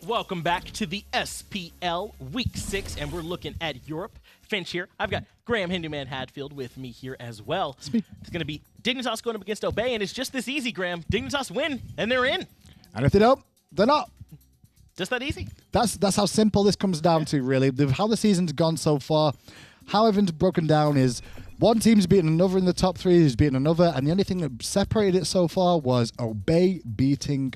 Welcome back to the SPL Week 6, and we're looking at Europe. Finch here. I've got Graham Hinduman Hadfield with me here as well. It's going to be Dignitas going up against Obey, and it's just this easy, Graham. Dignitas win, and they're in. And if they don't, they're not. Just that easy. That's how simple this comes down to, really. How the season's gone so far, how everything's broken down is one team's beaten another in the top three, who's beaten another, and the only thing that separated it so far was Obey beating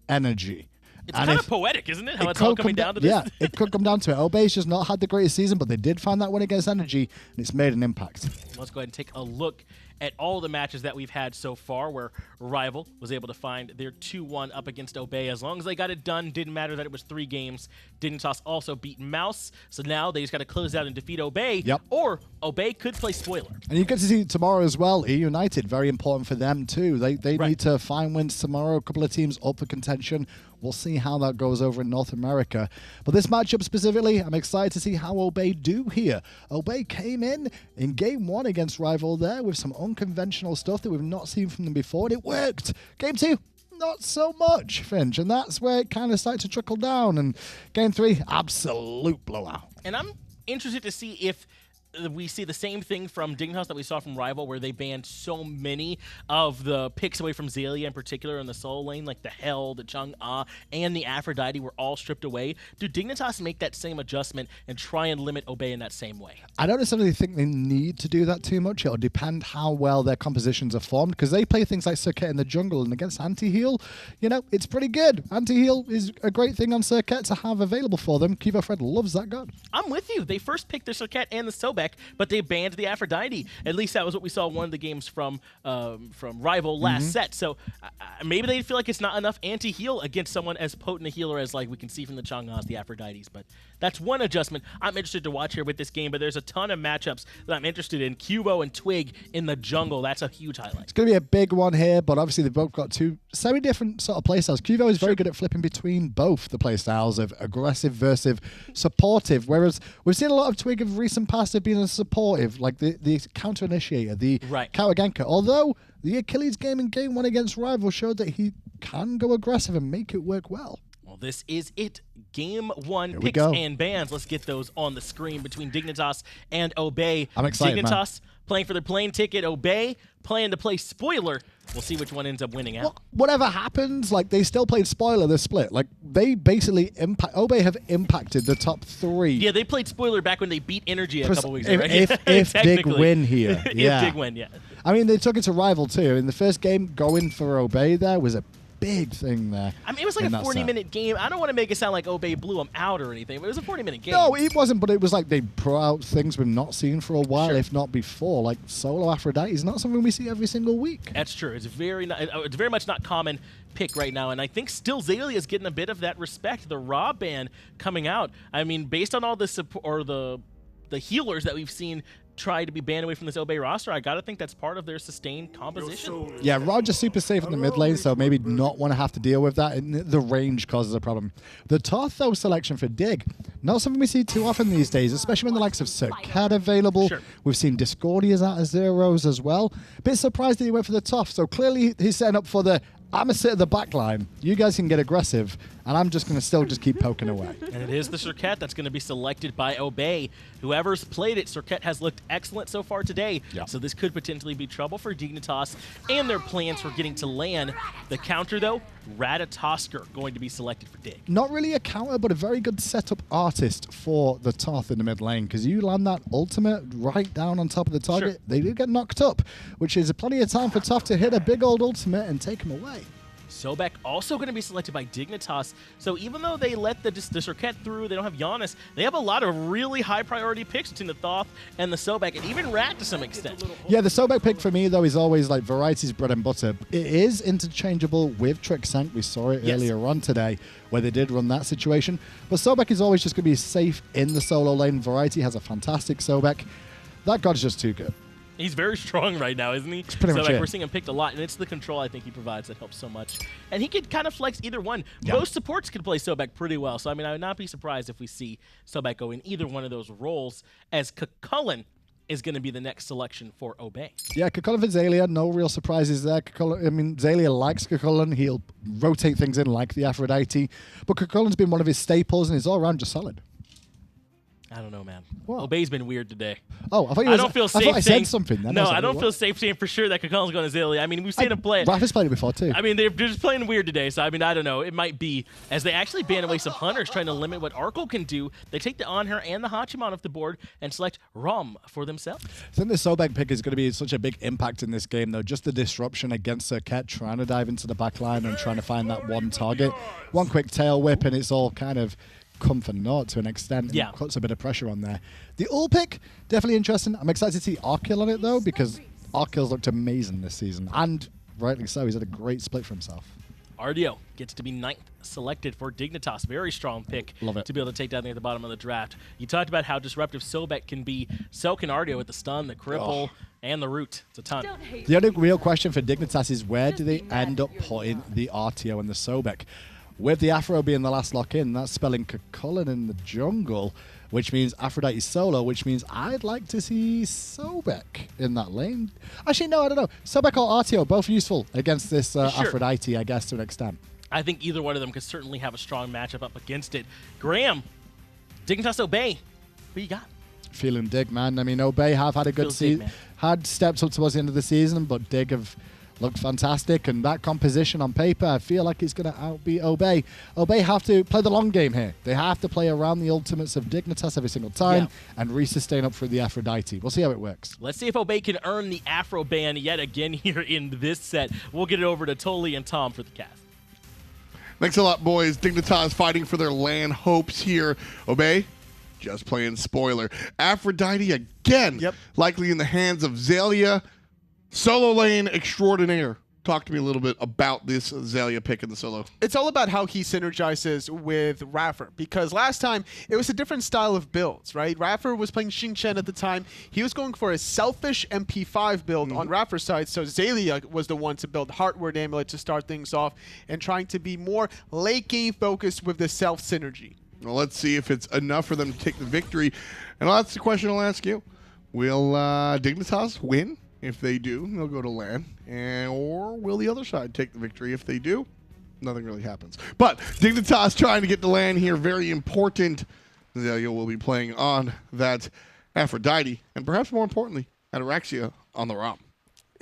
Energy. It's kind of poetic, isn't it? How it's all coming down to this. Yeah, it could come down to it. Obey's just not had the greatest season, but they did find that win against Energy, and it's made an impact. Let's go ahead and take a look at all the matches that we've had so far where Rival was able to find their 2-1 up against Obey. As long as they got it done, didn't matter that it was 3 games. Dignitas also beat Mouse, so now they just got to close out and defeat Obey, or Obey could play Spoiler. And you get to see tomorrow as well, E United, very important for them too. They need to find wins tomorrow, a couple of teams up for contention. We'll see how that goes over in North America. But this matchup specifically, I'm excited to see how Obey do here. Obey came in Game 1 against Rival there with some unconventional stuff that we've not seen from them before, and it worked. Game 2, not so much, Finch, and that's where it kind of started to trickle down. And Game 3, absolute blowout. And I'm interested to see if we see the same thing from Dignitas that we saw from Rival, where they banned so many of the picks away from Xaliea in particular in the solo lane, like the Hell, the Chung-Ah, and the Aphrodite were all stripped away. Do Dignitas make that same adjustment and try and limit Obey in that same way? I don't necessarily think they need to do that too much. It'll depend how well their compositions are formed, because they play things like Circuit in the jungle, and against anti-heal, you know, it's pretty good. Anti-heal is a great thing on Circuit to have available for them. QvoFred loves that god. I'm with you. They first picked the Circuit and the Sobek, but they banned the Aphrodite. At least that was what we saw in one of the games from Rival last set. So maybe they feel like it's not enough anti-heal against someone as potent a healer as, like, we can see from the Chung-Ahs, the Aphrodites. But that's one adjustment I'm interested to watch here with this game. But there's a ton of matchups that I'm interested in. Quvo and Twig in the jungle. That's a huge highlight. It's going to be a big one here, but obviously they've both got two semi-different sort of playstyles. Quvo is very good at flipping between both the playstyles of aggressive versus supportive, whereas we've seen a lot of Twig of recent past have been a supportive, like the counter initiator, the counter ganker. Although the Achilles game in Game 1 against Rival showed that he can go aggressive and make it work well. Well, this is it. Game 1 picks and bans. Let's get those on the screen between Dignitas and Obey. I'm excited, Dignitas playing for their plane ticket. Obey playing to play Spoiler. We'll see which one ends up winning out. Well, whatever happens, like, they still played Spoiler this split. Like, they basically Obey have impacted the top 3. Yeah, they played Spoiler back when they beat Energy a couple weeks ago, right? If Dig win here. If Dig win, yeah. I mean, they took it to Rival too. In the first game, going for Obey there was a big thing there. I mean, it was like a 40-minute game. I don't want to make it sound like Obey blew them out or anything, but it was a 40-minute game. No, it wasn't, but it was like they brought out things we've not seen for a while, if not before. Like solo Aphrodite is not something we see every single week. That's true. It's very much not common pick right now, and I think still Xaliea is getting a bit of that respect. The Raw ban coming out. I mean, based on all the support or the healers that we've seen try to be banned away from this Obey roster, I gotta think that's part of their sustained composition. Yeah, Roger's super safe in the mid lane, so maybe not want to have to deal with that, and the range causes a problem. The Toth, though, selection for Dig, not something we see too often these days, especially when the likes of Circuit available. We've seen Discordia's out of Zyrhoes as well. Bit surprised that he went for the Toth, so clearly he's setting up for the I'm going to sit at the back line. You guys can get aggressive, and I'm just going to still just keep poking away. And it is the Circuit that's going to be selected by Obey. Whoever's played it, Circuit has looked excellent so far today. So this could potentially be trouble for Dignitas and their plans for getting to LAN. The counter, though, Ratatosker going to be selected for Dig. Not really a counter, but a very good setup artist for the Toth in the mid lane, because you land that ultimate right down on top of the target, they do get knocked up, which is plenty of time for Toth to hit a big old ultimate and take him away. Sobek also going to be selected by Dignitas. So even though they let the Circuit through, they don't have Giannis, they have a lot of really high priority picks between the Thoth and the Sobek, and even Rat to some extent. Yeah, the Sobek pick for me, though, is always like Variety's bread and butter. It is interchangeable with Trixtank. We saw it earlier on today where they did run that situation. But Sobek is always just going to be safe in the solo lane. Variety has a fantastic Sobek. That god's just too good. He's very strong right now, isn't he? It's pretty much we're seeing him picked a lot, and it's the control I think he provides that helps so much. And he could kind of flex either one. Most supports can play Sobek pretty well, so I mean, I would not be surprised if we see Sobek go in either one of those roles, as Cullen is going to be the next selection for Obey. Yeah, Kakullan for Xaliea, no real surprises there. Xaliea likes Kakullan. He'll rotate things in like the Aphrodite. But Kakullan's been one of his staples, and he's all around just solid. I don't know, man. What? Obey's been weird today. Oh, I don't feel safe I thought I saying, said something then. No, I don't feel safe saying for sure that Kakullan's going to Xaliea. I mean, we've seen him play it. Raffer's played it before, too. I mean, they're just playing weird today, so I mean, I don't know. It might be, as they actually ban away some hunters, trying to limit what Arkkyl can do. They take the Anhur and the Hachiman off the board and select Rom for themselves. I think the Sobek pick is going to be such a big impact in this game, though. Just the disruption against Serket, trying to dive into the back line and trying to find that one target. One quick tail whip, and it's all kind of come for naught to an extent, and it puts a bit of pressure on there. The ult pick, definitely interesting. I'm excited to see Arkkyl on it, though, because Arkyl's looked amazing this season, and rightly so. He's had a great split for himself. Ardio gets to be 9th selected for Dignitas. Very strong pick to be able to take down there at the bottom of the draft. You talked about how disruptive Sobek can be. So can Ardio with the stun, the cripple, and the root. It's a ton. The only real question for Dignitas is where do they end up putting the Artio and the Sobek? With the Afro being the last lock-in, that's spelling Kakullan in the jungle, which means Aphrodite solo, which means I'd like to see Sobek in that lane. Actually, no, I don't know. Sobek or Artio, both useful against this Aphrodite, I guess, to an extent. I think either one of them could certainly have a strong matchup up against it. Graham, Dignitas Obey, what you got? Feeling Dig, man. I mean, Obey have had a good season. Had steps up towards the end of the season, but Dig have looked fantastic, and that composition on paper, I feel like it's going to outbeat Obey. Obey have to play the long game here. They have to play around the ultimates of Dignitas every single time and resustain up through the Aphrodite. We'll see how it works. Let's see if Obey can earn the Afro ban yet again here in this set. We'll get it over to Toli and Tom for the cast. Thanks a lot, boys. Dignitas fighting for their land hopes here. Obey, just playing spoiler. Aphrodite again, likely in the hands of Xaliea. Solo lane extraordinaire. Talk to me a little bit about this Xaliea pick in the solo. It's all about how he synergizes with iRaffer, because last time it was a different style of builds, right? iRaffer was playing Xingqian at the time. He was going for a selfish MP5 build on iRaffer's side, so Xaliea was the one to build Heartward Amulet to start things off and trying to be more late game focused with the self synergy. Well, let's see if it's enough for them to take the victory. And that's the question I'll ask you. Will Dignitas win? If they do, they'll go to LAN. Or will the other side take the victory? If they do, nothing really happens. But Dignitas trying to get to LAN here, very important. Xaliea will be playing on that Aphrodite, and perhaps more importantly, Ataraxia on the ROM.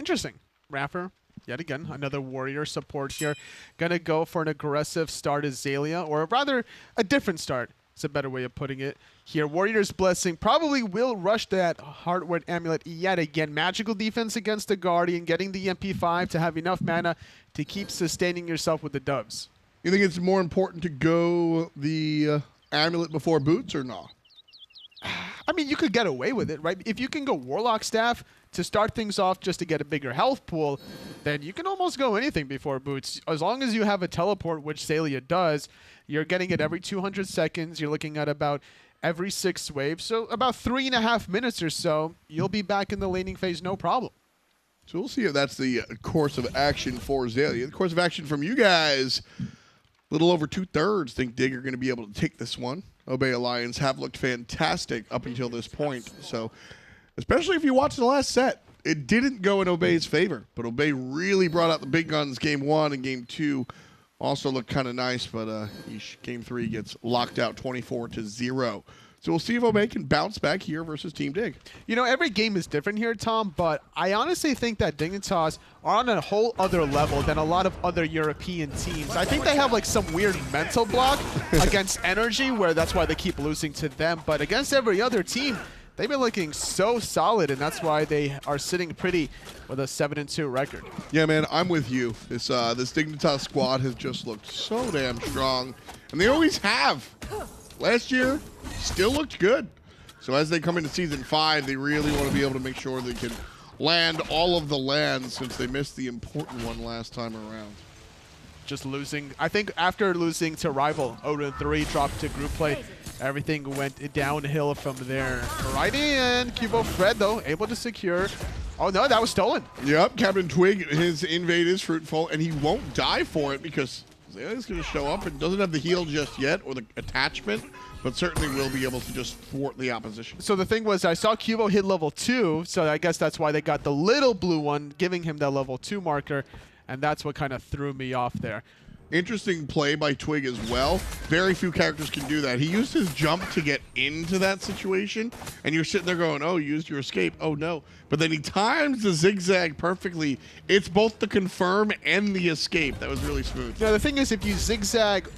Interesting. iRaffer, yet again, another warrior support here. Gonna go for an aggressive start as Xaliea, or rather, a different start. It's a better way of putting it. Here, Warrior's Blessing probably will rush that Heartward Amulet yet again. Magical defense against the Guardian, getting the MP5 to have enough mana to keep sustaining yourself with the doves. You think it's more important to go the Amulet before boots or not? I mean, you could get away with it, right? If you can go Warlock Staff to start things off just to get a bigger health pool, then you can almost go anything before boots. As long as you have a teleport, which Xaliea does, you're getting it every 200 seconds. You're looking at about every 6 waves. So about 3.5 minutes or so, you'll be back in the laning phase, no problem. So we'll see if that's the course of action for Xaliea. The course of action from you guys, a little over 2/3 think Dig are going to be able to take this one. Obey Alliance have looked fantastic up until this point. So especially if you watch the last set, it didn't go in Obey's favor. But Obey really brought out the big guns game 1 and game 2. Also looked kind of nice, but game 3 gets locked out 24-0. So we'll see if Obey can bounce back here versus Team Dig. You know, every game is different here, Tom, but I honestly think that Dignitas are on a whole other level than a lot of other European teams. I think they have like some weird mental block against Energy, where that's why they keep losing to them. But against every other team, they've been looking so solid, and that's why they are sitting pretty with a 7-2 record. Yeah, man, I'm with you. This Dignitas squad has just looked so damn strong, and they always have. Last year, still looked good. So as they come into Season 5, they really want to be able to make sure they can land all of the lands since they missed the important one last time around. Just losing. I think after losing to Rival, 0-3, dropped to group play, everything went downhill from there. Righty and QvoFred, though, able to secure. Oh, no, that was stolen. Yep, CaptainTwig, his invade is fruitful, and he won't die for it because Xalia's going to show up and doesn't have the heal just yet or the attachment, but certainly will be able to just thwart the opposition. So the thing was, I saw Qvo hit level 2, so I guess that's why they got the little blue one, giving him that level 2 marker, and that's what kind of threw me off there. Interesting play by Twig as well. Very few characters can do that. He used his jump to get into that situation, and you're sitting there going, oh, you used your escape. Oh, no. But then he times the zigzag perfectly. It's both the confirm and the escape. That was really smooth. Now, the thing is, if you zigzag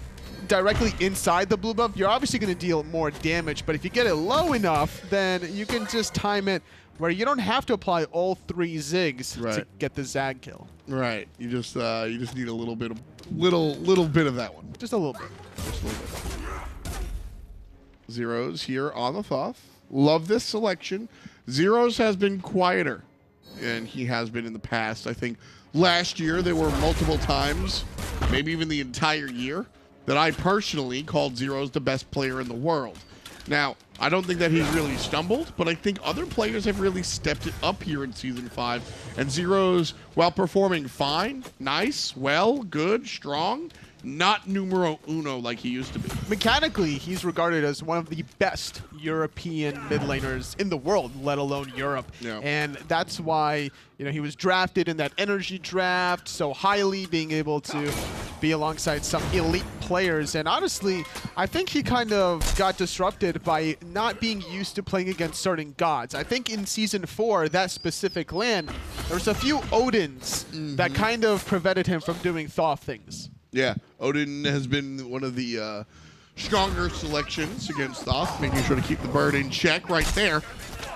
directly inside the blue buff, you're obviously going to deal more damage, but if you get it low enough, then you can just time it where you don't have to apply all 3 zigs to get the zag kill. Right. You just need a little bit of that one. Just a little bit. Just a little bit. Zyrhoes here on the Thoth. Love this selection. Zyrhoes has been quieter, and he has been in the past. I think last year there were multiple times, maybe even the entire year, that I personally called Zyrhoes the best player in the world. Now, I don't think that he's really stumbled, but I think other players have really stepped it up here in Season 5. And Zyrhoes, while performing fine, nice, well, good, strong, not numero uno like he used to be. Mechanically, he's regarded as one of the best European mid laners in the world, let alone Europe. Yeah. And that's why, you know, he was drafted in that energy draft so highly, being able to be alongside some elite players. And honestly, I think he kind of got disrupted by not being used to playing against certain gods. I think in Season 4, that specific land, there's a few Odins that kind of prevented him from doing Thoth things. Yeah, Odin has been one of the stronger selections against Thoth, making sure to keep the bird in check right there.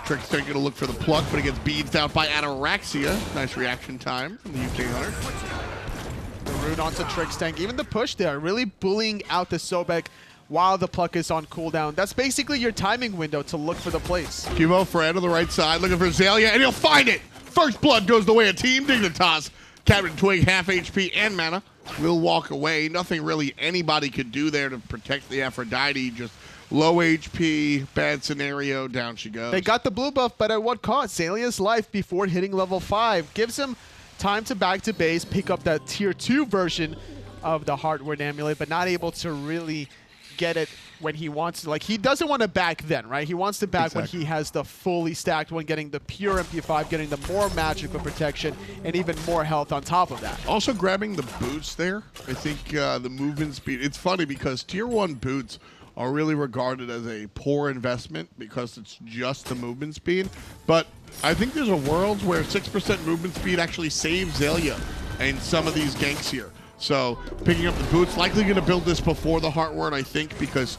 Trixtank going to look for the pluck, but it gets beads out by Ataraxia. Nice reaction time from the UK Hunter. The root onto Trixtank, even the push there, really bullying out the Sobek while the pluck is on cooldown. That's basically your timing window to look for the place. QvoFred on the right side, looking for Xaliea, and he'll find it! First blood goes the way of Team Dignitas. CaptainTwig, half HP and mana, will walk away. Nothing really anybody could do there to protect the Aphrodite. Just low HP, bad scenario, down she goes. They got the blue buff, but at what cost? Xalia's life before hitting level 5 gives him time to back to base, pick up that tier 2 version of the Heartward Amulet, but not able to really get it when he wants to. Like, he doesn't want to back then, right? He wants to back when he has the fully stacked one, getting the pure MP5, getting the more magical protection, and even more health on top of that. Also grabbing the boots there. I think the movement speed, it's funny because tier 1 boots are really regarded as a poor investment because it's just the movement speed. But I think there's a world where 6% movement speed actually saves Xaliea in some of these ganks here. So picking up the boots, likely going to build this before the Heartward, I think, because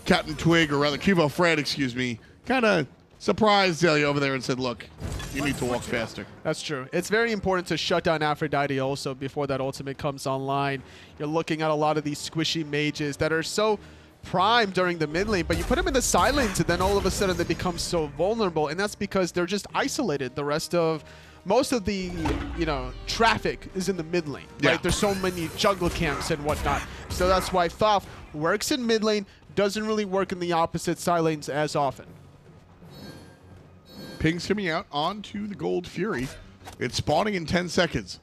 CaptainTwig, or rather QvoFred, excuse me, kind of surprised Xaliea over there and said, look, you need to walk faster. That's true. It's very important to shut down Aphrodite also before that ultimate comes online. You're looking at a lot of these squishy mages that are so prime during the mid lane, but you put them in the side lanes and then all of a sudden they become so vulnerable, and that's because they're just isolated. The rest of most of the, you know, traffic is in the mid lane, right? Yeah. There's so many jungle camps and whatnot. So that's why Thoth works in mid lane, doesn't really work in the opposite side lanes as often. Ping's coming out onto the Gold Fury. It's spawning in 10 seconds.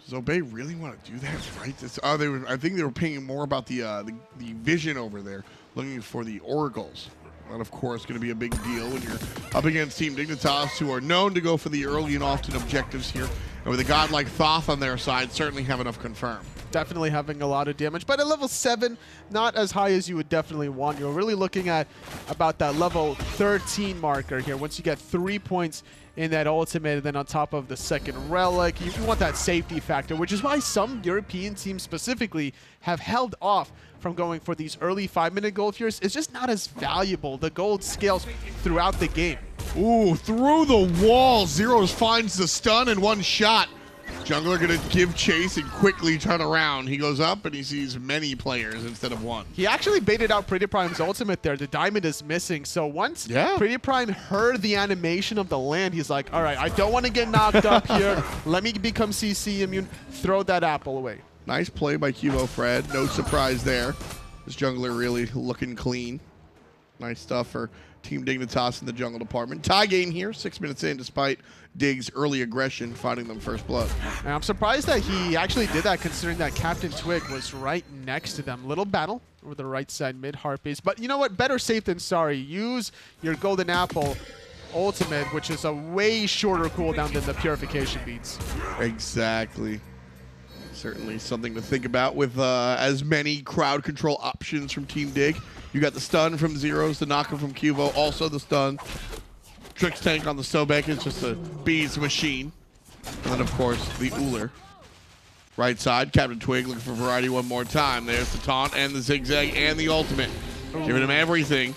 Does Obey really want to do that, right? I think they were pinging more about the vision over there, looking for the oracles. That, of course, going to be a big deal when you're up against Team Dignitas, who are known to go for the early and often objectives here. And with a god like Thoth on their side, certainly have enough confirmed. Definitely having a lot of damage, but at level 7, not as high as you would definitely want. You're really looking at about that level 13 marker here. Once you get 3 points in that ultimate, and then on top of the second relic, you want that safety factor, which is why some European teams specifically have held off from going for these early 5-minute gold fears. It's just not as valuable. The gold scales throughout the game. Ooh, through the wall. Zyrhoes finds the stun in one shot. Jungler going to give chase and quickly turn around. He goes up and he sees many players instead of one. He actually baited out PrettyPrime's ultimate there. The diamond is missing. So once PrettyPrime heard the animation of the land, he's like, all right, I don't want to get knocked up here. Let me become CC immune. Throw that apple away. Nice play by QvoFred. No surprise there. This jungler really looking clean. Nice stuff for Team Dignitas in the jungle department. Tie game here, 6 minutes in, despite Dig's early aggression, finding them first blood. And I'm surprised that he actually did that, considering that CaptainTwig was right next to them. Little battle over the right side mid Harpies. But you know what? Better safe than sorry. Use your Golden Apple ultimate, which is a way shorter cooldown than the Purification beads. Exactly. Certainly something to think about with as many crowd control options from Team Dig. You got the stun from Zyrhoes, the knocker from Qvo, also the stun. Trixtank on the Sobek is just a beast machine. And then, of course, the Uller. Right side, CaptainTwig looking for variety one more time. There's the taunt and the zigzag and the ultimate. Giving him everything.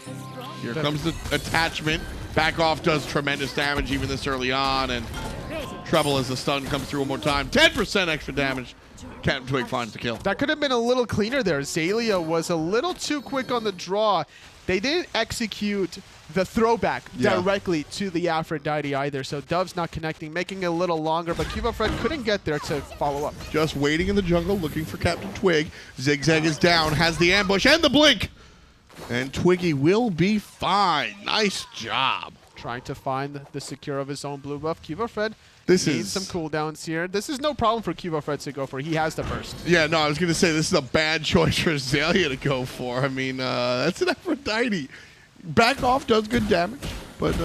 Here comes the attachment. Back off does tremendous damage even this early on. And trouble as the stun comes through one more time. 10% extra damage. CaptainTwig finds the kill. That could have been a little cleaner there. Xaliea was a little too quick on the draw. They didn't execute the throwback directly to the Aphrodite either, so Dove's not connecting, making it a little longer, but QvoFred couldn't get there to follow up. Just waiting in the jungle, looking for CaptainTwig. Zigzag is down, has the ambush and the blink. And Twiggy will be fine. Nice job. Trying to find the secure of his own blue buff. QvoFred This needs is some cooldowns here. This is no problem for QvoFred to go for. He has the burst. Yeah, no, I was going to say this is a bad choice for Xaliea to go for. I mean, that's an Aphrodite. Back off does good damage, but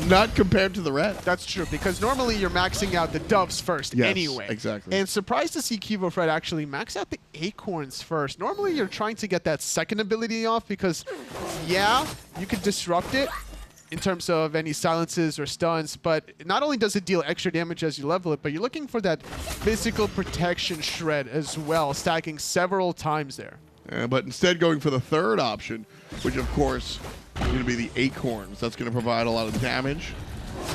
not compared to the red. That's true, because normally you're maxing out the doves first anyway. Exactly. And surprised to see QvoFred actually max out the acorns first. Normally you're trying to get that second ability off because, yeah, you can disrupt it in terms of any silences or stuns, but not only does it deal extra damage as you level it, but you're looking for that physical protection shred as well, stacking several times there. But instead going for the third option, which of course is going to be the acorns. That's going to provide a lot of damage.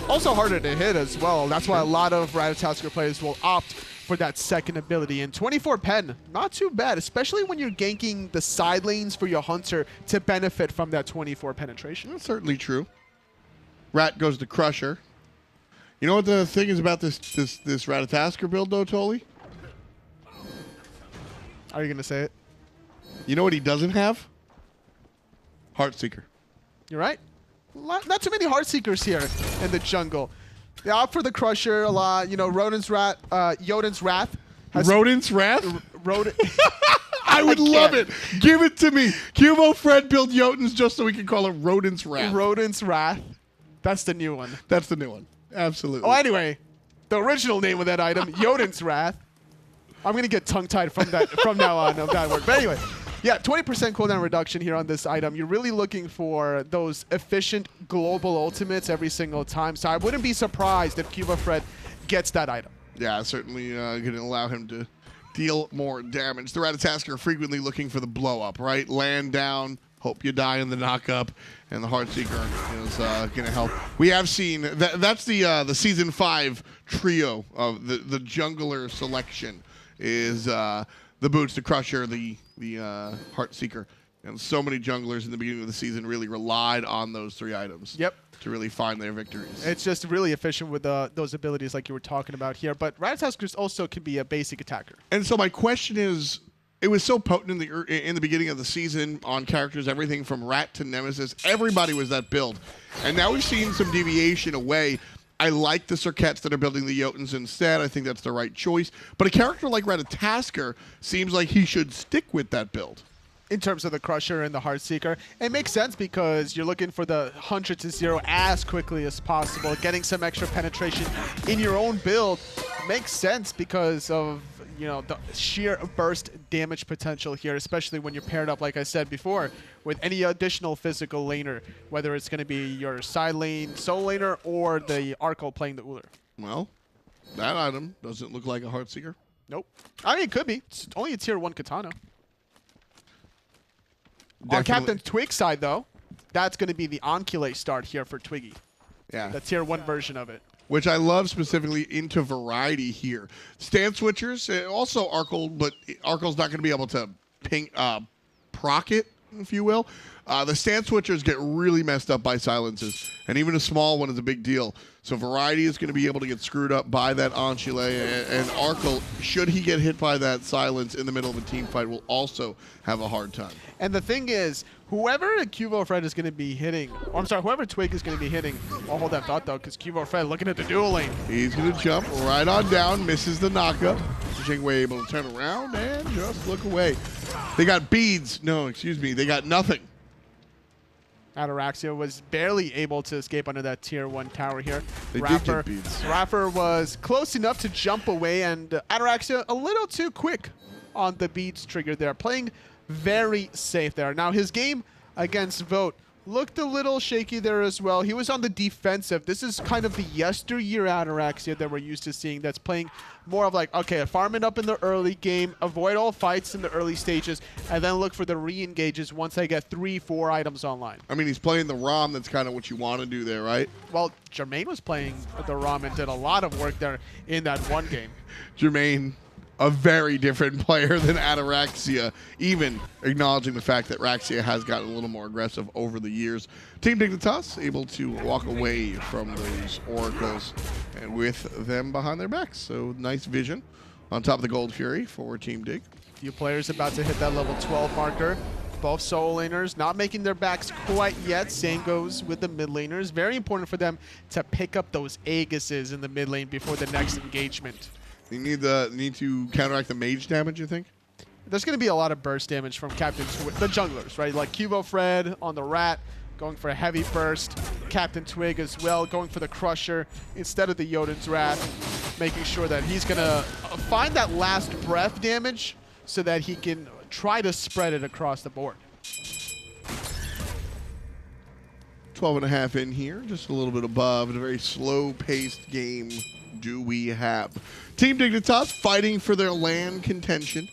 Also harder to hit as well. That's why a lot of Ratatasker players will opt for that second ability. And 24 pen, not too bad, especially when you're ganking the side lanes for your Hunter to benefit from that 24 penetration. That's certainly true. Rat goes to Crusher. You know what the thing is about this Ratatasker build, though, Toli? Are you going to say it? You know what he doesn't have? Heartseeker. You're right. Not too many Heartseekers here in the jungle. They opt for the Crusher a lot. You know, Jotun's Wrath. Rodent's Wrath? Rodent. I would love it. Give it to me. QvoFred build Jotun's just so we can call it Rodent's Wrath. Rodent's Wrath. That's the new one. That's the new one. Absolutely. Oh, anyway, the original name of that item, Jotun's Wrath. I'm going to get tongue-tied from now on of that word. But anyway, yeah, 20% cooldown reduction here on this item. You're really looking for those efficient global ultimates every single time. So I wouldn't be surprised if QvoFred gets that item. Yeah, certainly going to allow him to deal more damage. The Ratatasker are frequently looking for the blow-up, right? Land down, hope you die in the knock-up, and the Heartseeker is going to help. We have seen, that's the Season 5 trio of the jungler selection is the Boots, the Crusher, the Heartseeker. And so many junglers in the beginning of the season really relied on those three items. Yep. To really find their victories. It's just really efficient with those abilities like you were talking about here. But Ratataskers also can be a basic attacker. And so my question is, it was so potent in the beginning of the season on characters, everything from Rat to Nemesis. Everybody was that build. And now we've seen some deviation away. I like the Circuits that are building the Jotuns instead. I think that's the right choice. But a character like Ratatasker seems like he should stick with that build. In terms of the Crusher and the Heartseeker, it makes sense because you're looking for the 100 to 0 as quickly as possible. Getting some extra penetration in your own build makes sense because of, you know, the sheer burst damage potential here, especially when you're paired up, like I said before, with any additional physical laner, whether it's going to be your side lane solo laner or the Arkkyl playing the Uller. Well, that item doesn't look like a Heartseeker. Nope. I mean, it could be. It's only a tier 1 katana. Definitely. On CaptainTwig side, though, that's going to be the Arkkyl start here for Twiggy. Yeah. The tier 1 version of it. Which I love specifically into variety here. Stance switchers, also Arkkyl, but Arkyl's not going to be able to ping, proc it if you will. The stance switchers get really messed up by silences, and even a small one is a big deal. So Variety is going to be able to get screwed up by that Xaliea, and Arkkyl, should he get hit by that silence in the middle of a team fight, will also have a hard time. And the thing is, whoever QvoFred is going to be hitting, or I'm sorry, whoever Twig is going to be hitting, I'll hold that thought though, because QvoFred looking at the dual lane. He's going to jump right on down, misses the knockup. Jingwei able to turn around and just look away. They got beads. No, excuse me. They got nothing. Ataraxia was barely able to escape under that tier 1 tower here. They did get beads. iRaffer was close enough to jump away, and Ataraxia a little too quick on the beads trigger there. Playing very safe there. Now his game against Vote looked a little shaky there as well. He was on the defensive. This is kind of the yesteryear Ataraxia that we're used to seeing, that's playing more of like, okay, farm it up in the early game, avoid all fights in the early stages, and then look for the re-engages once I get 3-4 items online. I mean, he's playing the ROM. That's kind of what you want to do there, right? Well, Jermaine was playing the ROM and did a lot of work there in that one game. Jermaine, a very different player than Ataraxia, even acknowledging the fact that Raxia has gotten a little more aggressive over the years. Team Dignitas able to walk away from those oracles and with them behind their backs. So nice vision on top of the Gold Fury for Team Dig. Few players about to hit that level 12 marker. Both solo laners not making their backs quite yet. Same goes with the mid laners. Very important for them to pick up those Aegises in the mid lane before the next engagement. You need to counteract the mage damage, you think? There's going to be a lot of burst damage from CaptainTwig, the junglers, right? Like QvoFred on the Rat, going for a heavy burst. CaptainTwig as well, going for the Crusher instead of the Jotun's Wrath, making sure that he's going to find that last breath damage so that he can try to spread it across the board. 12.5 in here, just a little bit above. A very slow-paced game do we have. Team Dignitas fighting for their land contention.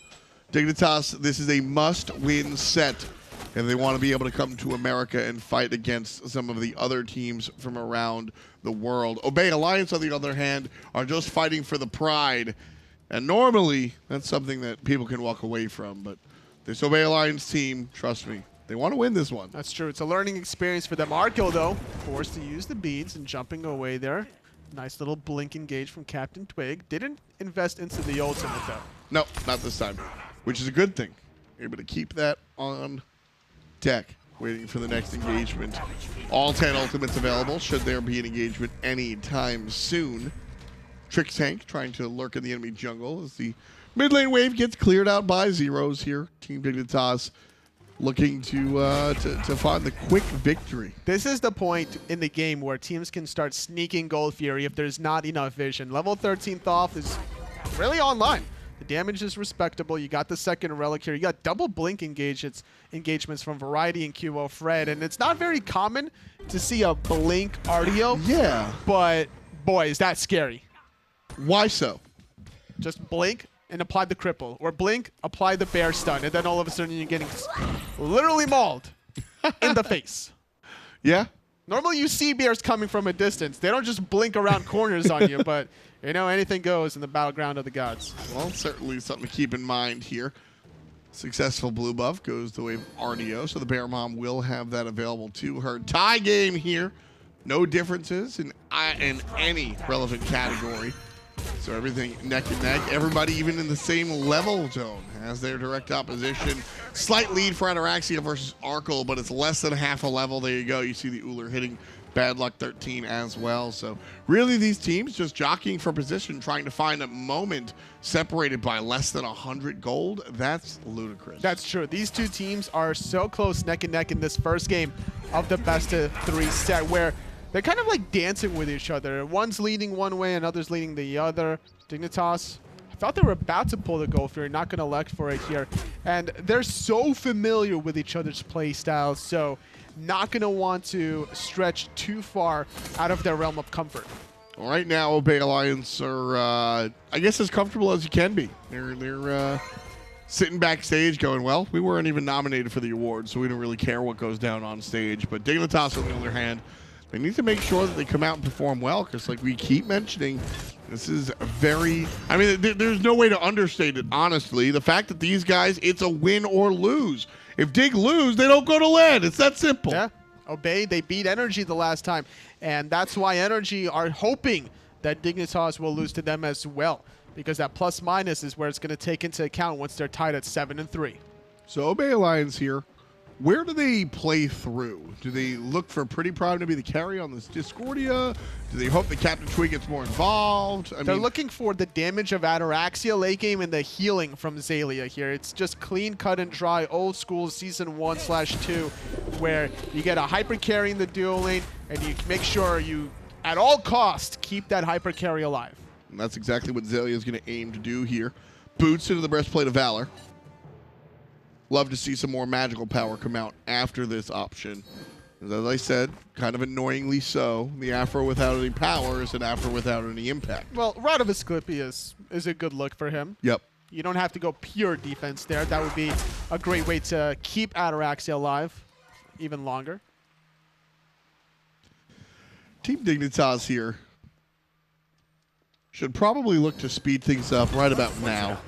Dignitas, this is a must-win set if they want to be able to come to America and fight against some of the other teams from around the world. Obey Alliance, on the other hand, are just fighting for the pride. And normally, that's something that people can walk away from. But this Obey Alliance team, trust me, they want to win this one. That's true. It's a learning experience for them. Arkkyl, though, forced to use the beads and jumping away there. Nice little blink engage from CaptainTwig. Didn't invest into the ultimate, though. No, not this time, which is a good thing. Able to keep that on deck, waiting for the next engagement. All 10 ultimates available, should there be an engagement anytime soon. Trixtank trying to lurk in the enemy jungle as the mid lane wave gets cleared out by Zyrhoes here. Team Dignitas looking to find the quick victory. This is the point in the game where teams can start sneaking Gold Fury if there's not enough vision. Level 13th off is really online. The damage is respectable. You got the second relic here. You got double blink engagements from Variety and QvoFred, and it's not very common to see a blink RDO. Yeah. But boy, is that scary. Why so? Just blink and apply the cripple, or blink, apply the bear stun, and then all of a sudden you're getting literally mauled in the face. Yeah? Normally you see bears coming from a distance. They don't just blink around corners on you, but you know, anything goes in the battleground of the gods. Well, certainly something to keep in mind here. Successful blue buff goes the way of RDO, so the Bear Mom will have that available to her. Tie game here. No differences in any relevant category. So everything neck and neck. Everybody even in the same level zone has their direct opposition. Slight lead for Ataraxia versus Arkkyl, but it's less than half a level. There you go. You see the Uller hitting Bad Luck 13 as well. So really these teams just jockeying for position, trying to find a moment separated by less than 100 gold. That's ludicrous. That's true. These two teams are so close neck and neck in this first game of the best of 3 set, where they're kind of like dancing with each other. One's leading one way and others leading the other. Dignitas, I thought they were about to pull the Gold Fury, not going to elect for it here. And they're so familiar with each other's play styles, so not going to want to stretch too far out of their realm of comfort. Well, right now, Obey Alliance are, I guess, as comfortable as you can be. They're sitting backstage going, well, we weren't even nominated for the award, so we don't really care what goes down on stage. But Dignitas, on the other hand, they need to make sure that they come out and perform well, because like we keep mentioning, this is very, I mean, there's no way to understate it, honestly. The fact that these guys, it's a win or lose. If Dig lose, they don't go to land. It's that simple. Yeah. Obey, they beat Energy the last time, and that's why Energy are hoping that Dignitas will lose to them as well, because that plus-minus is where it's going to take into account once they're tied at 7-3. So Obey Alliance here. Where do they play through? Do they look for PrettyPriMe to be the carry on this Discordia? Do they hope that CaptainTwig gets more involved? They're looking for the damage of Ataraxia late game and the healing from Xaliea here. It's just clean, cut and dry, old school Season 1/2, where you get a hyper carry in the duo lane, and you make sure you, at all costs, keep that hyper carry alive. And that's exactly what Xaliea is going to aim to do here. Boots into the Breastplate of Valor. Love to see some more magical power come out after this option. As I said, kind of annoyingly so, the Afro without any power is an Afro without any impact. Well, Rod of Asclepius is a good look for him. Yep. You don't have to go pure defense there. That would be a great way to keep Ataraxia alive even longer. Team Dignitas here should probably look to speed things up right about now.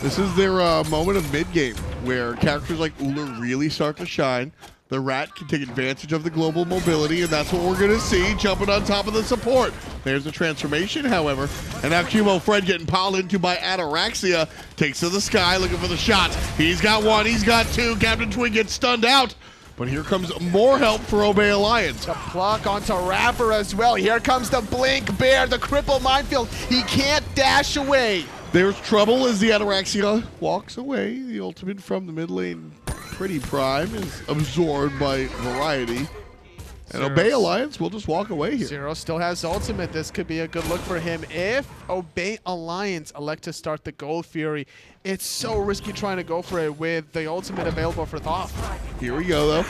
This is their moment of mid-game where characters like Uller really start to shine. The Rat can take advantage of the global mobility, and that's what we're going to see jumping on top of the support. There's the transformation, however. And now QvoFred getting piled into by Ataraxia. Takes to the sky, looking for the shots. He's got one, he's got two. CaptainTwig gets stunned out. But here comes more help for Obey Alliance. The pluck onto iRaffer as well. Here comes the Blink Bear, the cripple minefield. He can't dash away. There's trouble as the Ataraxia walks away. The ultimate from the mid lane, PrettyPriMe, is absorbed by Variety. And Zyrhoes. Obey Alliance will just walk away here. Zyrhoes still has ultimate. This could be a good look for him. If Obey Alliance elect to start the Gold Fury, it's so risky trying to go for it with the ultimate available for Thoth. Here we go, though.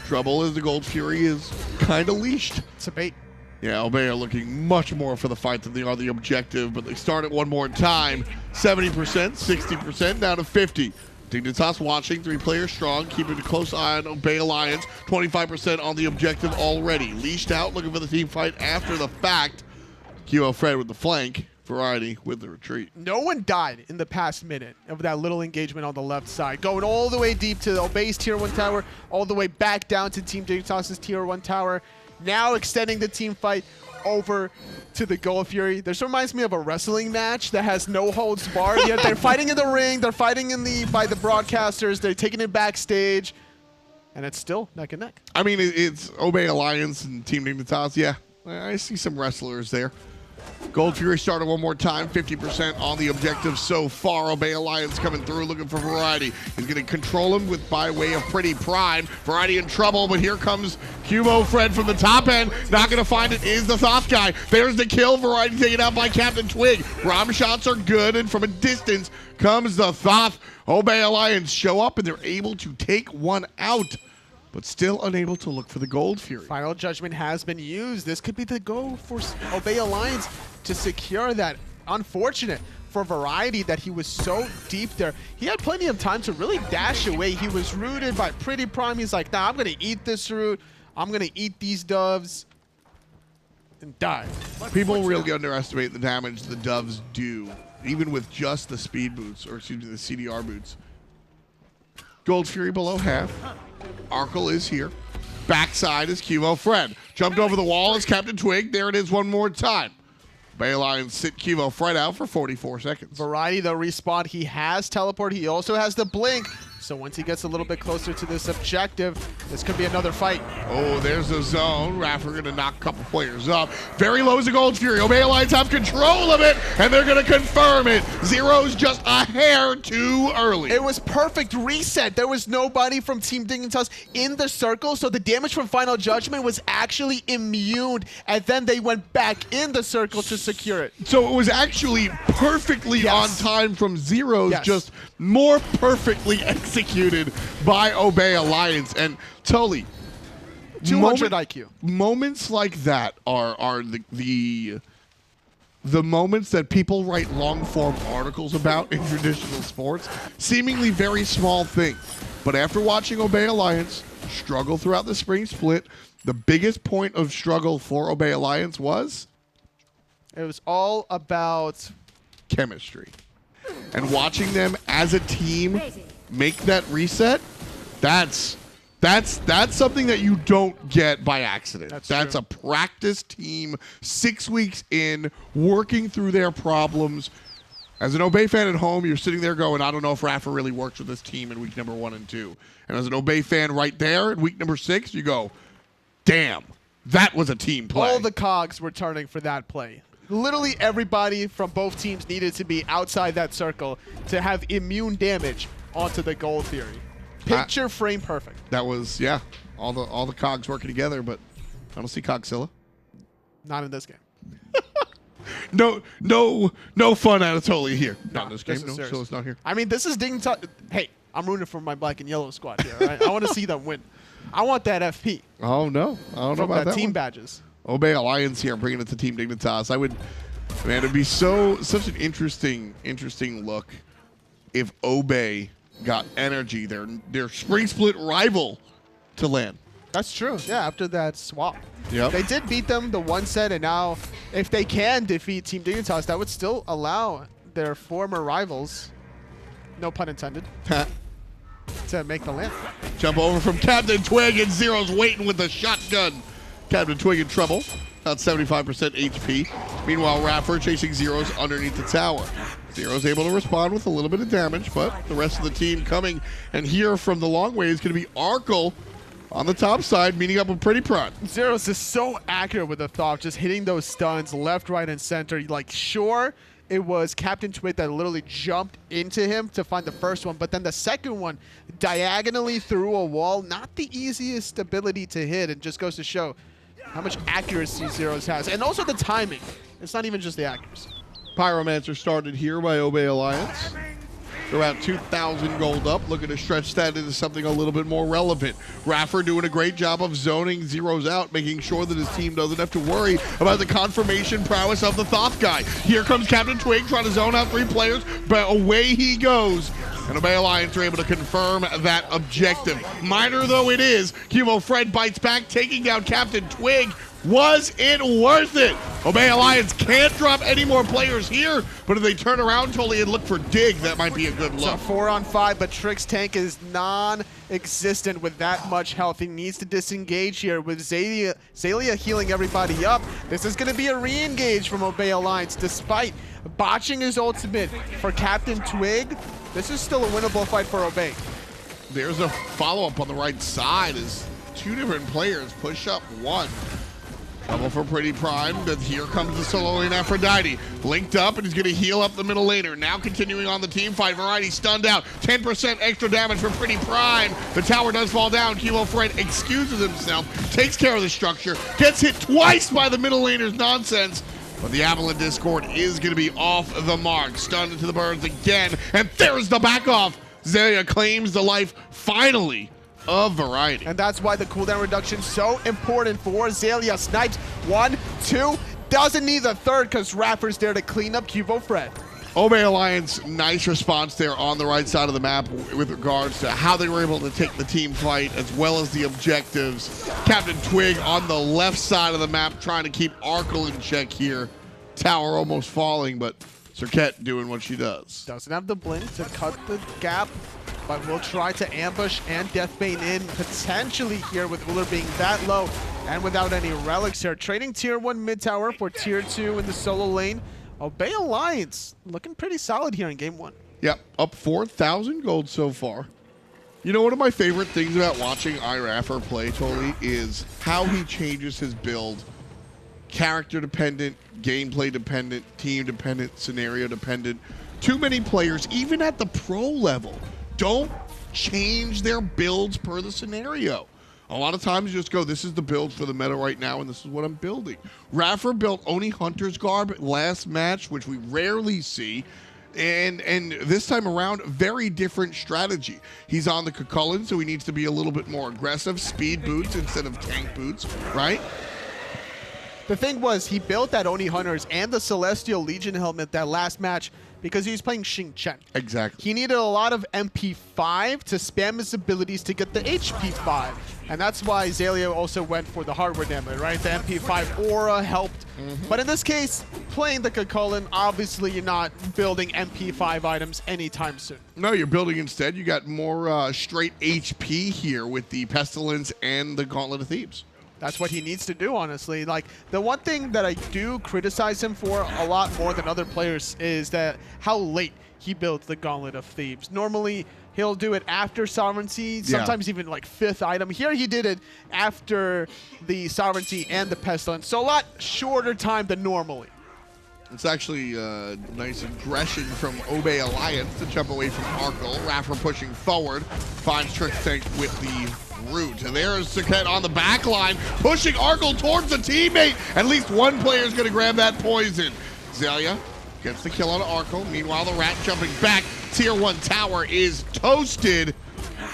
Trouble is the Gold Fury is kind of leashed. It's a bait. Yeah, Obey are looking much more for the fight than they are the objective, but they start it one more time. 70%, 60%, down to 50. Dignitas watching, 3 players strong, keeping a close eye on Obey Alliance. 25% on the objective already. Leashed out, looking for the team fight after the fact. QvoFred with the flank, Variety with the retreat. No one died in the past minute of that little engagement on the left side. Going all the way deep to Obey's Tier 1 tower, all the way back down to Team Dignitas' Tier 1 tower. Now extending the team fight over to the Gold Fury. This reminds me of a wrestling match that has no holds barred. Yet they're fighting in the ring, they're fighting by the broadcasters, they're taking it backstage, and it's still neck and neck. I mean, it's Obey Alliance and Team Dignitas. Yeah, I see some wrestlers there. Gold Fury started one more time, 50% on the objective so far. Obey Alliance coming through, looking for Variety. He's going to control him with by way of PrettyPriMe. Variety in trouble, but here comes QvoFred from the top end. Not going to find it is the Thoth guy. There's the kill. Variety taken out by CaptainTwig. Rom shots are good, and from a distance comes the Thoth. Obey Alliance show up, and they're able to take one out, but still unable to look for the Gold Fury. Final Judgment has been used. This could be the go for Obey Alliance to secure that. Unfortunate for Variety that he was so deep there. He had plenty of time to really dash away. He was rooted by PrettyPriMe. He's like, nah, I'm going to eat this root. I'm going to eat these doves and die. People really underestimate the damage the doves do, even with just the speed boots, or excuse me, the CDR boots. Gold Fury below half. Arkkyl is here. Backside is QvoFred. Jumped over the wall is CaptainTwig. There it is one more time. Obey Alliance sit QvoFred out for 44 seconds. Variety, the respawn. He has teleport. He also has the blink. So once he gets a little bit closer to this objective, this could be another fight. Oh, there's a zone. iRaffer going to knock a couple players up. Very low is the Gold Fury. Obey Alliance have control of it, and they're going to confirm it. Zyrhoes just a hair too early. It was perfect reset. There was nobody from Team Dignitas in the circle, so the damage from Final Judgment was actually immune, and then they went back in the circle to secure it. So it was actually perfectly on time from Zyrhoes, just more perfectly executed by Obey Alliance. And Tully, 200 IQ. Moments like that are the moments that people write long-form articles about in traditional sports. Seemingly very small thing. But after watching Obey Alliance struggle throughout the spring split, the biggest point of struggle for Obey Alliance was? It was all about chemistry. And watching them as a team make that reset, That's something that you don't get by accident. That's a practice team 6 weeks in, working through their problems. As an Obey fan at home, you're sitting there going, I don't know if iRaffer really works with this team in week number 1 and 2. And as an Obey fan right there in week number 6, you go, damn, that was a team play. All the cogs were turning for that play. Literally everybody from both teams needed to be outside that circle to have immune damage onto the goal theory. Picture frame perfect. That was, yeah, all the cogs working together, but I don't see Cogzilla. Not in this game. No fun Anatolia here. Not in this game. No, so it's not here. I mean, this is Dignitas. Hey, I'm rooting for my black and yellow squad here. Right? I want to see them win. I want that FP. Oh no, I don't know about that team one. badges. Obey Alliance here, bringing it to Team Dignitas. Man, it'd be such an interesting look if Obey got Energy, their spring split rival, to land. That's true. Yeah, after that swap. Yep. They did beat them the one set, and now if they can defeat Team Dignitas, that would still allow their former rivals, no pun intended, to make the land. Jump over from CaptainTwig, and Zyrhoes waiting with the shotgun. CaptainTwig in trouble, about 75% HP. Meanwhile, iRaffer chasing Zyrhoes underneath the tower. Zyrhoes able to respond with a little bit of damage, but the rest of the team coming. And here from the long way is going to be Arkkyl on the top side, meeting up with PrettyPriMe. Zyrhoes is so accurate with the thought, just hitting those stuns left, right, and center. Like, sure, it was CaptainTwig that literally jumped into him to find the first one, but then the second one diagonally through a wall, not the easiest ability to hit. It just goes to show how much accuracy Zyrhoes has, and also the timing. It's not even just the accuracy. Pyromancer started here by Obey Alliance. They're about 2,000 gold up, looking to stretch that into something a little bit more relevant. iRaffer doing a great job of zoning Zyrhoes out, making sure that his team doesn't have to worry about the confirmation prowess of the Thoth guy. Here comes CaptainTwig trying to zone out 3 players, but away he goes. And Obey Alliance are able to confirm that objective. Minor though it is, QvoFred bites back, taking down CaptainTwig. Was it worth it? Obey Alliance can't drop any more players here, but if they turn around totally and look for Dig, that might be a good look. So 4-on-5, but Trixtank is non-existent with that much health. He needs to disengage here with Xaliea healing everybody up. This is going to be a re-engage from Obey Alliance, despite botching his ultimate for CaptainTwig. This is still a winnable fight for Obey. There's a follow-up on the right side as 2 different players push up 1. Double for PrettyPriMe, but here comes the solo lane Aphrodite. Linked up, and he's going to heal up the middle laner. Now continuing on the team fight. Variety stunned out. 10% extra damage for PrettyPriMe. The tower does fall down. QvoFred excuses himself, takes care of the structure, gets hit twice by the middle laner's nonsense. But the Avalon Discord is going to be off the mark. Stunned into the birds again, and there's the back off. Xaliea claims the life, finally, of Variety. And that's why the cooldown reduction is so important for Xaliea. Snipes 1, 2, doesn't need the third because iRaffer's there to clean up QvoFred. Obey Alliance, nice response there on the right side of the map with regards to how they were able to take the team fight as well as the objectives. CaptainTwig on the left side of the map trying to keep Arkkyl in check here. Tower almost falling, but Serket doing what she does. Doesn't have the blink to cut the gap, but will try to ambush and Deathbane in potentially here with Uller being that low and without any relics here. Trading tier 1 mid tower for tier 2 in the solo lane. Obey Alliance looking pretty solid here in game 1. Yep, up 4,000 gold so far. You know, one of my favorite things about watching iRaffer play, Toli, is how he changes his build. Character dependent, gameplay dependent, team dependent, scenario dependent. Too many players, even at the pro level, don't change their builds per the scenario. A lot of times you just go, this is the build for the meta right now, and this is what I'm building. iRaffer built Oni Hunter's Garb last match, which we rarely see. And this time around, very different strategy. He's on the Cucullin, so he needs to be a little bit more aggressive. Speed boots instead of tank boots, right? The thing was, he built that Oni Hunters and the Celestial Legion helmet that last match because he was playing Xing Chen. Exactly. He needed a lot of MP5 to spam his abilities to get the HP5. And that's why Xaliea also went for the hardware damage, right? The MP5 aura helped But in this case, playing the Cullen, obviously you're not building MP5 items anytime soon. No, you're building instead. You got more straight HP here with the Pestilence and the Gauntlet of Thebes. That's what he needs to do, honestly. Like, the one thing that I do criticize him for a lot more than other players is that how late he builds the Gauntlet of Thebes. Normally, he'll do it after Sovereignty, sometimes even like 5th item. Here he did it after the Sovereignty and the Pestilence, so a lot shorter time than normally. It's actually nice aggression from Obey Alliance to jump away from Arkkyl. iRaffer pushing forward, finds Trixtank with the root. And there's Serket on the back line, pushing Arkkyl towards the teammate. At least one player is going to grab that poison. Xaliea gets the kill on Arkkyl. Meanwhile, the rat jumping back. Tier 1 tower is toasted.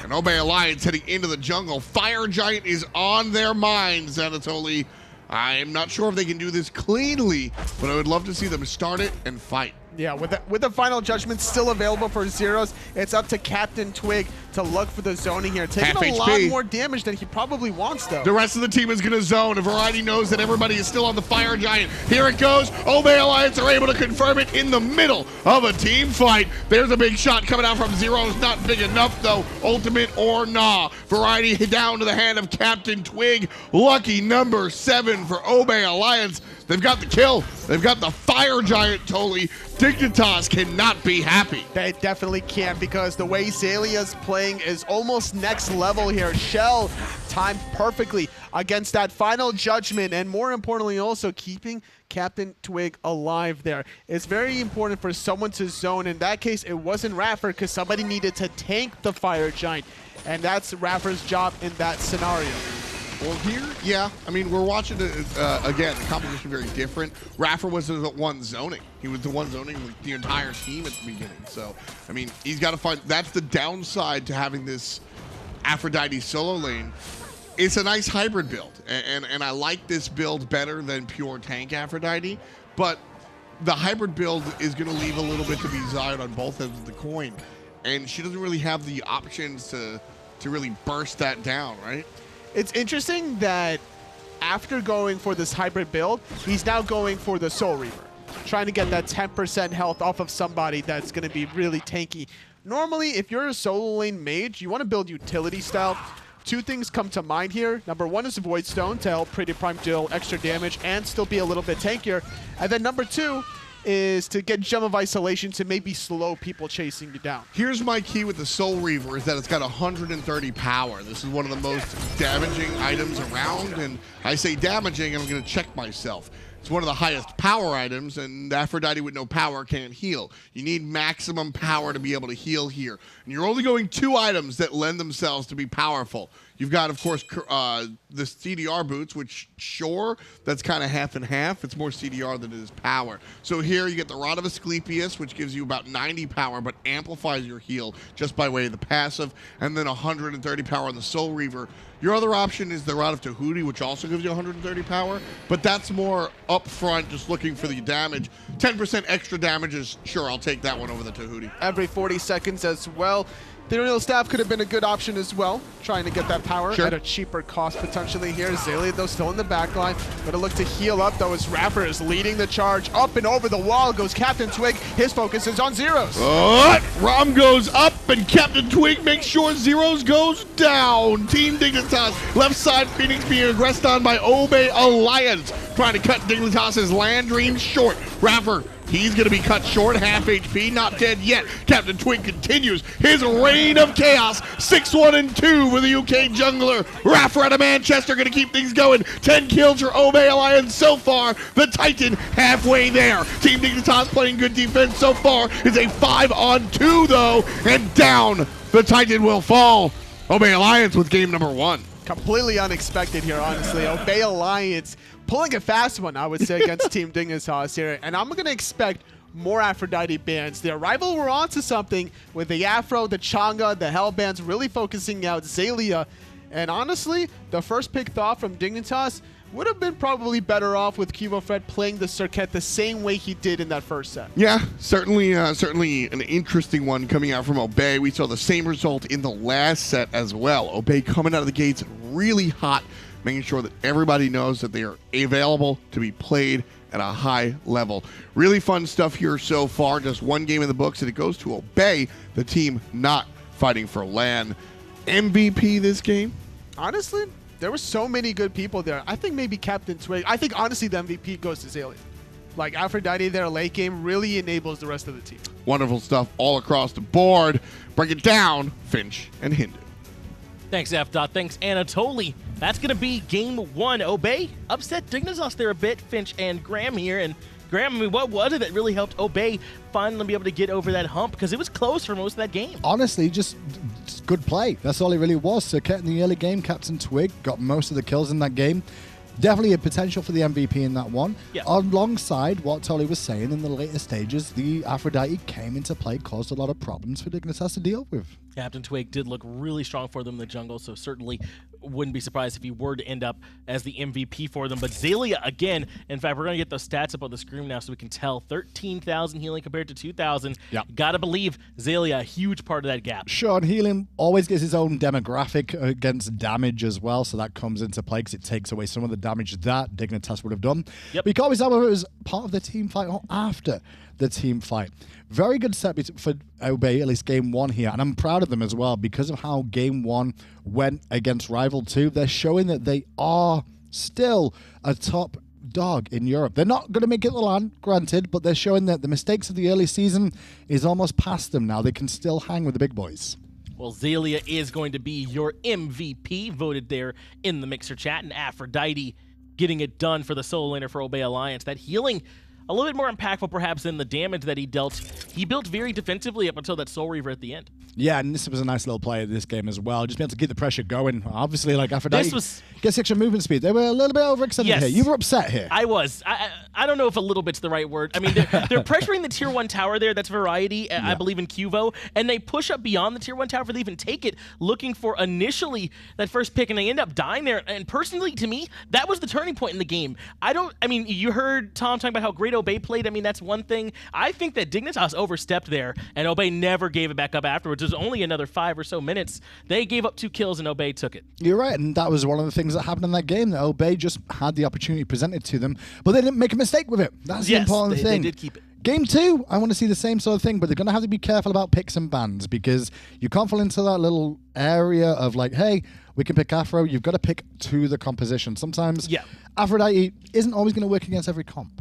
And Obey Alliance heading into the jungle. Fire Giant is on their minds, Anatoly. I'm not sure if they can do this cleanly, but I would love to see them start it and fight. Yeah, with the final judgment still available for Zyrhoes, it's up to CaptainTwig to look for the zoning here. Taking a lot more damage than he probably wants, though. The rest of the team is going to zone. Variety knows that everybody is still on the Fire Giant. Here it goes. Obey Alliance are able to confirm it in the middle of a team fight. There's a big shot coming out from Zyrhoes. Not big enough, though. Ultimate or nah. Variety down to the hand of CaptainTwig. Lucky number 7 for Obey Alliance. They've got the kill. They've got the Fire Giant, Totally. Dignitas cannot be happy. They definitely can't, because the way Xalia's playing is almost next level here. Shell timed perfectly against that final judgment, and more importantly also keeping CaptainTwig alive there. It's very important for someone to zone. In that case, it wasn't iRaffer, because somebody needed to tank the Fire Giant, and that's iRaffer's job in that scenario. Well, here, yeah. I mean, we're watching, again, the composition very different. iRaffer was the one zoning. He was the one zoning the entire team at the beginning. So, I mean, he's got to find, that's the downside to having this Aphrodite solo lane. It's a nice hybrid build, and I like this build better than pure tank Aphrodite, but the hybrid build is going to leave a little bit to be desired on both ends of the coin, and she doesn't really have the options to really burst that down, right? It's interesting that after going for this hybrid build, he's now going for the Soul Reaver, trying to get that 10% health off of somebody that's going to be really tanky. Normally, if you're a solo lane mage, you want to build utility style. Two things come to mind here. Number one is Void Stone to help PrettyPriMe deal extra damage and still be a little bit tankier. And then number two is to get Gem of Isolation to maybe slow people chasing you down. Here's my key with the Soul Reaver is that it's got 130 power. This is one of the most damaging items around, and I say damaging, and I'm going to check myself. It's one of the highest power items, and Aphrodite with no power can't heal. You need maximum power to be able to heal here. And you're only going 2 items that lend themselves to be powerful. You've got, of course, the CDR boots, which, sure, that's kind of half and half. It's more CDR than it is power. So here you get the Rod of Asclepius, which gives you about 90 power, but amplifies your heal just by way of the passive, and then 130 power on the Soul Reaver. Your other option is the Rod of Tahuti, which also gives you 130 power, but that's more upfront, just looking for the damage. 10% extra damage is, sure, I'll take that one over the Tahuti. Every 40 seconds as well. The Ethereal Staff could have been a good option as well, trying to get that power at a cheaper cost potentially here. Xaliea, though, still in the back line. Going to look to heal up, though, as iRaffer is leading the charge. Up and over the wall goes CaptainTwig. His focus is on Zyrhoes. Rom goes up, and CaptainTwig makes sure Zyrhoes goes down. Team Dignitas, left side, Phoenix being aggressed on by Obey Alliance. Trying to cut Dignitas' land dream short. iRaffer, he's going to be cut short, half HP, not dead yet. CaptainTwig continues his reign of chaos. 6-1-2 for the UK jungler. iRaffer out of Manchester going to keep things going. 10 kills for Obey Alliance so far. The Titan halfway there. Team Dignitas playing good defense so far. It's a 5-on-2 though, and down the Titan will fall. Obey Alliance with game number 1. Completely unexpected here, honestly. Obey Alliance pulling a fast one, I would say, against Team Dignitas here. And I'm going to expect more Aphrodite bans. The Arrival were onto something with the Afro, the Changa, the Hell bans really focusing out Xaliea. And honestly, the first pick thought from Dignitas would have been probably better off with QvoFred playing the Serket the same way he did in that first set. Yeah, certainly an interesting one coming out from Obey. We saw the same result in the last set as well. Obey coming out of the gates really hot, making sure that everybody knows that they are available to be played at a high level. Really fun stuff here so far. Just one game in the books, and it goes to Obey, the team not fighting for LAN. MVP this game? Honestly, there were so many good people there. I think maybe CaptainTwig. I think, honestly, the MVP goes to Xaliea. Like, Aphrodite, their late game really enables the rest of the team. Wonderful stuff all across the board. Break it down, Finch and Hindu. Thanks, F. Thanks, Anatoly. That's going to be game one. Obey upset Dignitas there a bit, Finch and Graham here. And Graham, I mean, what was it that really helped Obey finally be able to get over that hump? Because it was close for most of that game. Honestly, just good play. That's all it really was. So in the early game, CaptainTwig got most of the kills in that game. Definitely a potential for the MVP in that one. Yeah. Alongside what Tolly was saying in the later stages, the Aphrodite came into play, caused a lot of problems for Dignitas to deal with. CaptainTwig did look really strong for them in the jungle, so certainly wouldn't be surprised if he were to end up as the MVP for them. But Xaliea, again, in fact, we're going to get those stats up on the screen now so we can tell. 13,000 healing compared to 2,000. Yep. Gotta believe Xaliea, a huge part of that gap. Sure, and healing always gets his own demographic against damage as well, so that comes into play because it takes away some of the damage that Dignitas would have done. Yep. But you can always tell whether it was part of the team fight or after the team fight. Very good set for Obey, at least game one here, and I'm proud of them as well because of how game one went against Rival 2. They're showing that they are still a top dog in Europe. They're not going to make it the LAN, granted, but they're showing that the mistakes of the early season is almost past them now. They can still hang with the big boys. Well, Xaliea is going to be your MVP, voted there in the Mixer chat, and Aphrodite getting it done for the solo laner for Obey Alliance. That healing, a little bit more impactful perhaps than the damage that he dealt. He built very defensively up until that Soul Reaver at the end. Yeah, and this was a nice little play of this game as well. Just be able to get the pressure going. Obviously, like Aphrodite gets extra movement speed. They were a little bit overextended here. You were upset here. I was. I don't know if a little bit's the right word. I mean, they're pressuring the tier 1 tower there. That's Variety, yeah. I believe, in Qvo. And they push up beyond the tier 1 tower before they even take it, looking for initially that first pick, and they end up dying there. And personally, to me, that was the turning point in the game. I mean, you heard Tom talking about how great Obey played. I mean, that's one thing. I think that Dignitas overstepped there, and Obey never gave it back up afterwards. There's only another 5 or so minutes. They gave up 2 kills, and Obey took it. You're right, and that was one of the things that happened in that game, that Obey just had the opportunity presented to them, but they didn't make a mistake with it. That's the important thing. They did keep it. Game 2, I want to see the same sort of thing, but they're going to have to be careful about picks and bans because you can't fall into that little area of like, hey, we can pick Afro. You've got to pick to the composition. Sometimes Aphrodite isn't always going to work against every comp.